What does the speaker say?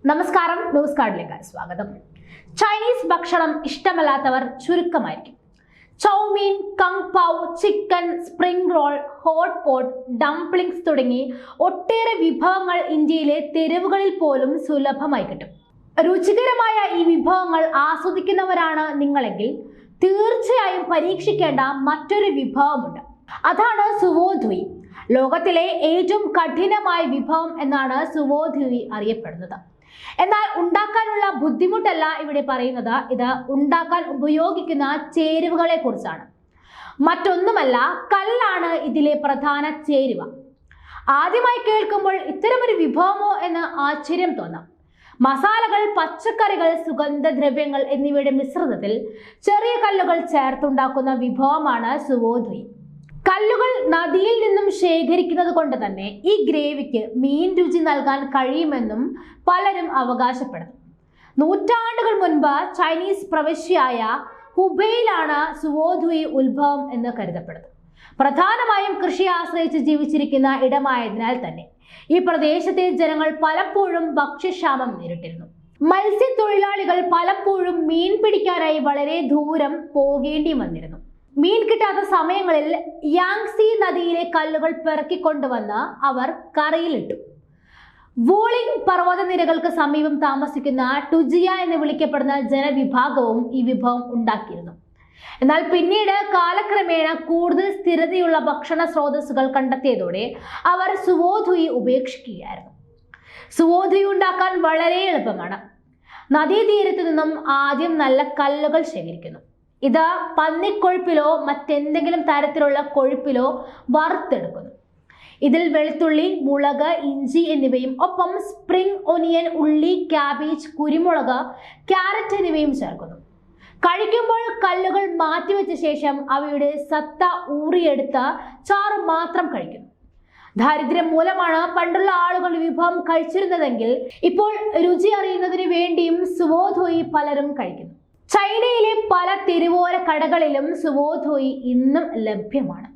നമസ്കാരം, ന്യൂസ് കാർഡിലേക്ക് സ്വാഗതം. ചൈനീസ് ഭക്ഷണം ഇഷ്ടമല്ലാത്തവർ ചുരുക്കമായിരിക്കും. Chow mein, kung pao, chicken, spring roll, hot pot, dumplings തുടങ്ങി ഒട്ടേറെ വിഭവങ്ങൾ ഇന്ത്യയിലെ തെരുവുകളിൽ പോലും സുലഭമായി കിട്ടും. രുചികരമായ ഈ വിഭവങ്ങൾ ആസ്വദിക്കുന്നവരാണ് നിങ്ങളെങ്കിൽ തീർച്ചയായും പരീക്ഷിക്കേണ്ട മറ്റൊരു വിഭവമുണ്ട്. അതാണ് സുവോധുയി. ലോകത്തിലെ ഏറ്റവും കഠിനമായ വിഭവം എന്നാണ് സുവോധുയി അറിയപ്പെടുന്നത്. എന്നാൽ ഉണ്ടാക്കാനുള്ള ബുദ്ധിമുട്ടല്ല ഇവിടെ പറയുന്നത്, ഇത് ഉണ്ടാക്കാൻ ഉപയോഗിക്കുന്ന ചേരുവകളെ കുറിച്ചാണ്. മറ്റൊന്നുമല്ല, കല്ലാണ് ഇതിലെ പ്രധാന ചേരുവ. ആദ്യമായി കേൾക്കുമ്പോൾ ഇത്തരമൊരു വിഭവമോ എന്ന് ആശ്ചര്യം തോന്നാം. മസാലകൾ, പച്ചക്കറികൾ, സുഗന്ധദ്രവ്യങ്ങൾ എന്നിവയുടെ മിശ്രിതത്തിൽ ചെറിയ കല്ലുകൾ ചേർത്തുണ്ടാക്കുന്ന വിഭവമാണ് സുവോധുയി. കല്ലുകൾ നദിയിൽ നിന്നും ശേഖരിക്കുന്നത് കൊണ്ട് തന്നെ ഈ ഗ്രേവിക്ക് മീൻ രുചി നൽകാൻ കഴിയുമെന്നും പലരും അവകാശപ്പെടുന്നു. നൂറ്റാണ്ടുകൾ മുൻപ് ചൈനീസ് പ്രവിശ്യയായ ഹുബെയിലാണ് സുവോധുയി ഉത്ഭവം എന്ന് കരുതപ്പെടുന്നത്. പ്രധാനമായും കൃഷിയെ ആശ്രയിച്ച് ജീവിച്ചിരിക്കുന്ന ഇടമായതിനാൽ തന്നെ ഈ പ്രദേശത്തെ ജനങ്ങൾ പലപ്പോഴും ഭക്ഷ്യക്ഷാമം നേരിട്ടിരുന്നു. മത്സ്യത്തൊഴിലാളികൾ പലപ്പോഴും മീൻ പിടിക്കാനായി വളരെ ദൂരം പോകേണ്ടി വന്നിരുന്നു. മീൻ കിട്ടാത്ത സമയങ്ങളിൽ യാങ്സി നദിയിലെ കല്ലുകൾ പെറുക്കിക്കൊണ്ടുവന്ന് അവർ കറിയിലിട്ടു. വൂളിംഗ് പർവ്വതനിരകൾക്ക് സമീപം താമസിക്കുന്ന ടുജിയ എന്ന് വിളിക്കപ്പെടുന്ന ജനവിഭാഗവും ഈ വിഭവം ഉണ്ടാക്കിയിരുന്നു. എന്നാൽ പിന്നീട് കാലക്രമേണ കൂടുതൽ സ്ഥിരതയുള്ള ഭക്ഷണ സ്രോതസ്സുകൾ കണ്ടെത്തിയതോടെ അവർ സുവോധുയി ഉപേക്ഷിക്കുകയായിരുന്നു. സുവോധുയി ഉണ്ടാക്കാൻ വളരെ എളുപ്പമാണ്. നദീതീരത്തു നിന്നും ആദ്യം നല്ല കല്ലുകൾ ശേഖരിക്കുന്നു. ഇത് പന്നിക്കൊഴുപ്പിലോ മറ്റെന്തെങ്കിലും തരത്തിലുള്ള കൊഴുപ്പിലോ വറുത്തെടുക്കുന്നു. ഇതിൽ വെളുത്തുള്ളി, മുളക്, ഇഞ്ചി എന്നിവയും ഒപ്പം സ്പ്രിംഗ് ഒനിയൻ, ഉള്ളി, ക്യാബേജ്, കുരുമുളക്, ക്യാരറ്റ് എന്നിവയും ചേർക്കുന്നു. കഴിക്കുമ്പോൾ കല്ലുകൾ മാറ്റിവെച്ച ശേഷം അവയുടെ സത്ത ഊറിയെടുത്ത് ചാറ് മാത്രം കഴിക്കുന്നു. ദാരിദ്ര്യം മൂലമാണ് പണ്ടുള്ള ആളുകൾ വിഭവം കഴിച്ചിരുന്നതെങ്കിൽ ഇപ്പോൾ രുചി അറിയുന്നതിന് വേണ്ടിയും സുവോധുയി പലരും കഴിക്കുന്നു. ചൈനയിലെ പല തെരുവോര കടകളിലും സുവോധുയി ഇന്നും ലഭ്യമാണ്.